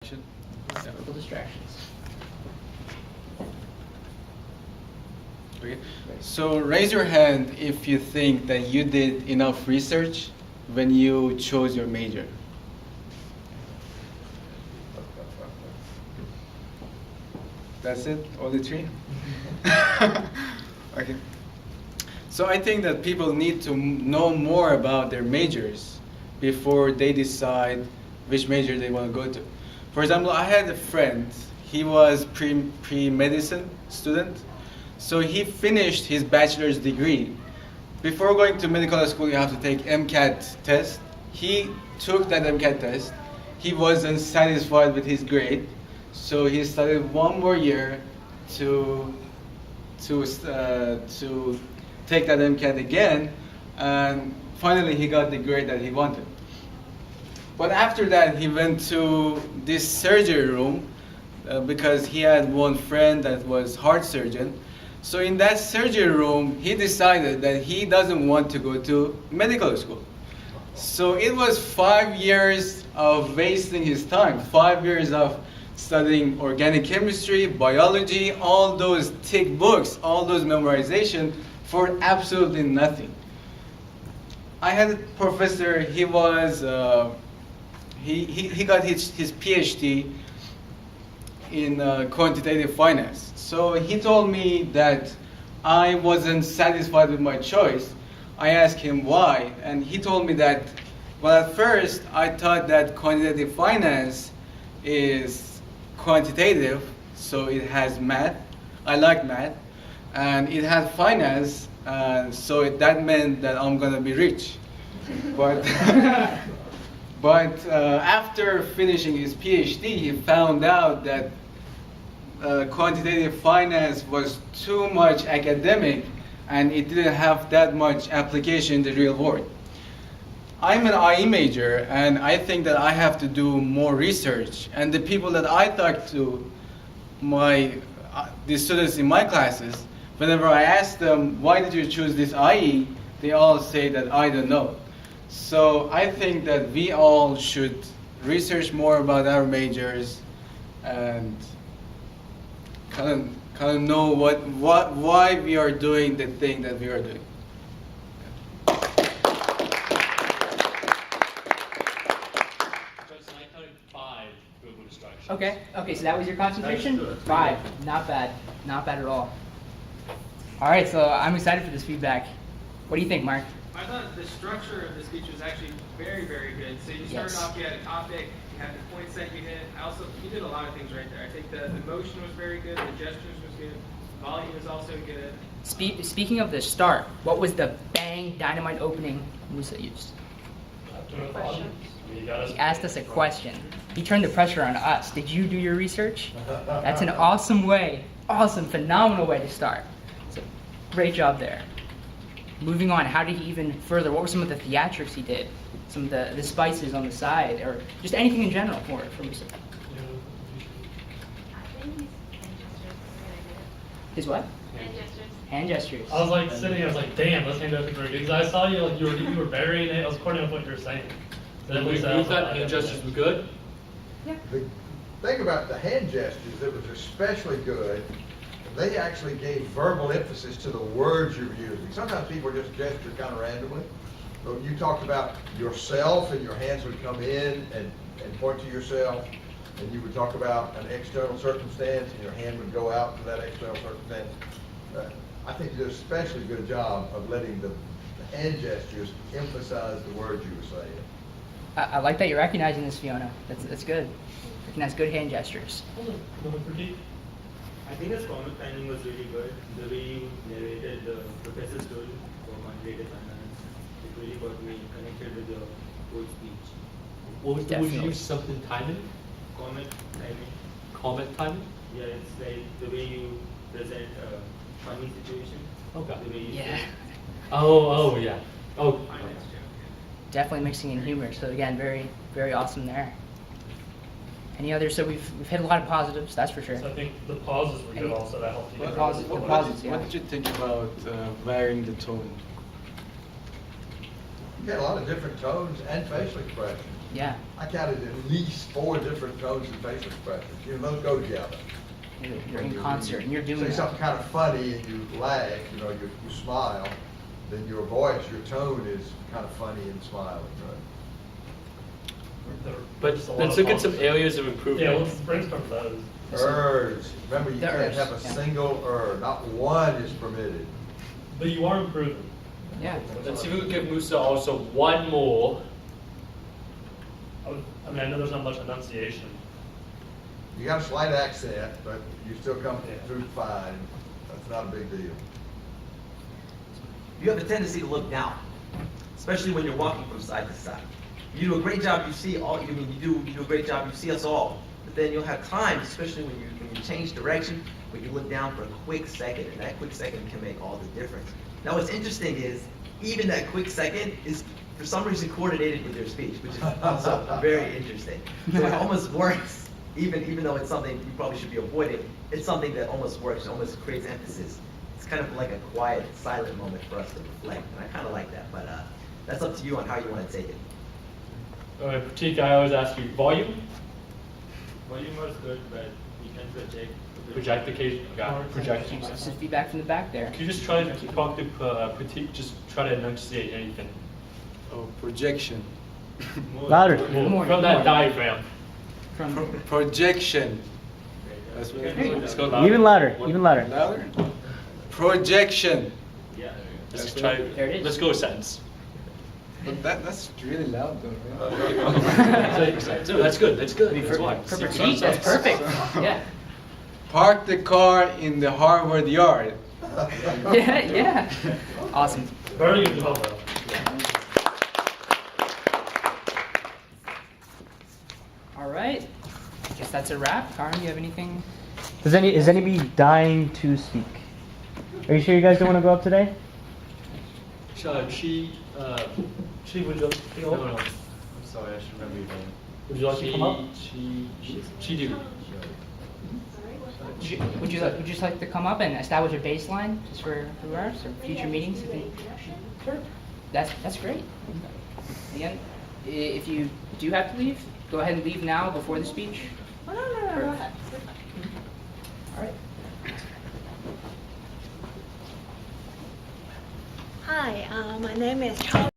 distraction. Little distractions. Okay. So raise your hand if you think that you did enough research when you chose your major. That's it? Only three? Okay. So I think that people need to know more about their majors before they decide which major they want to go to. For example, I had a friend, he was pre-medicine student, so he finished his bachelor's degree. Before going to medical school, you have to take MCAT test. He took that MCAT test. He wasn't satisfied with his grade, so he studied one more year to take that MCAT again, and finally he got the grade that he wanted. But after that, he went to this surgery room because he had one friend that was heart surgeon. So in that surgery room, he decided that he doesn't want to go to medical school. So it was 5 years of wasting his time, 5 years of studying organic chemistry, biology, all those thick books, all those memorization for absolutely nothing. I had a professor, he was, he got his PhD in quantitative finance. So he told me that I wasn't satisfied with my choice. I asked him why, and he told me that, well, at first I thought that quantitative finance is quantitative, so it has math. I like math, and it has finance, so that meant that I'm gonna be rich. But after finishing his PhD, he found out that quantitative finance was too much academic and it didn't have that much application in the real world. I'm an IE major and I think that I have to do more research, and the people that I talk to, the students in my classes, whenever I ask them, why did you choose this IE, they all say that I don't know. So I think that we all should research more about our majors and kind of know why we are doing the thing that we are doing. I counted 5 Google distractions. Okay, so that was your concentration? That's good. 5, not bad at all. All right, so I'm excited for this feedback. What do you think, Mark? I thought the structure of the speech was actually very, very good. So you started off, you had a topic, you had the points that you hit. You did a lot of things right there. I think the motion was very good, the gestures was good, volume was also good. Speaking of the start, what was the bang dynamite opening Moussa used? He asked us a question. He turned the pressure on us. Did you do your research? That's an awesome way, phenomenal way to start. So great job there. Moving on, how did he even further? What were some of the theatrics he did? Some of the spices on the side, or just anything in general for Moussa? I think His what? hand gestures. Hand gestures. I was like sitting, I was like, damn, that's hand gestures very good. Because I saw you, like you were burying it. I was recording up what you were saying. So then You thought hand gestures were good? The thing about the hand gestures that was especially good, they actually gave verbal emphasis to the words you were using. Sometimes people just gesture kind of randomly. But you talked about yourself, and your hands would come in and point to yourself, and you would talk about an external circumstance, and your hand would go out to that external circumstance. I think you did a especially good job of letting the hand gestures emphasize the words you were saying. I like that you're recognizing this, Fiona. That's good. Recognize good hand gestures. Another critique? I think his comment timing was really good. The way you narrated the professor's story for quantitative finance, it really got me connected with the whole speech. What was Definitely. would you use something timing? Comment timing, Comment timing? yeah, it's like the way you present a funny situation. Okay. The way you Yeah. say Oh, yeah. Oh, Finance joke. Definitely mixing in humor. So again, very, very awesome there. Any others? So we've hit a lot of positives, that's for sure. So I think the pauses were good also, that helped you. What get pauses? rid of What the- pauses? Yeah. What did you think about varying the tone? You had a lot of different tones and facial expressions. Yeah. I counted at least 4 different tones and facial expressions. You know, those go together. You're in concert and you're doing Say that. something kind of funny and you laugh, you know, you smile, then your voice, your tone is kind of funny and smiling, right? But Just a lot let's of look at some pauses. areas of improvement. Yeah, let's brainstorm those. Ers. Remember, you The can't ers, have a yeah. single not one is permitted. But you are improving. Yeah. Let's see if we can give Moussa also one more. I mean, I know there's not much enunciation. You got a slight accent, but you still come Yeah. through fine. That's not a big deal. You have a tendency to look down, especially when you're walking from side to side. You do a great job, you see all, you do a great job, you see us all. But then you'll have times, especially when you change direction, when you look down for a quick second, and that quick second can make all the difference. Now what's interesting is, even that quick second is for some reason coordinated with your speech, which is also very interesting. So it almost works, even though it's something you probably should be avoiding, it's something that almost works, it almost creates emphasis. It's kind of like a quiet, silent moment for us to reflect, and I kind of like that, but that's up to you on how you want to take it. All right, Pratik, I always ask you, volume, Volume was good, but you can project. projectification, projection. This is feedback from the back there. Can you just try to talk to Pratik, just try to enunciate anything? Oh, projection. More. More, From that more. diagram. From Projection. That's what it is. Let's go louder. Even louder, even louder. Louder? Projection. Yeah. Let's just try, There it is. let's go a sentence. But that's really loud though, right? That's good, that's good. For That's why. Pratik, that's perfect. Yeah. Park the car in the Harvard yard. Yeah, yeah. Awesome. Very good job, though. All right. I guess that's a wrap. Karan, you have anything? Is anybody dying to speak? Are you sure you guys don't want to go up today? She would you, no, no, I'm sorry, I should remember your name. Would you like to come up? She do. Would you just like to come up and establish a baseline just for ours or future meetings? Sure. That's great. Again, if you do have to leave, go ahead and leave now before the speech. Oh, no, go ahead. All right. Hi, my name is Chao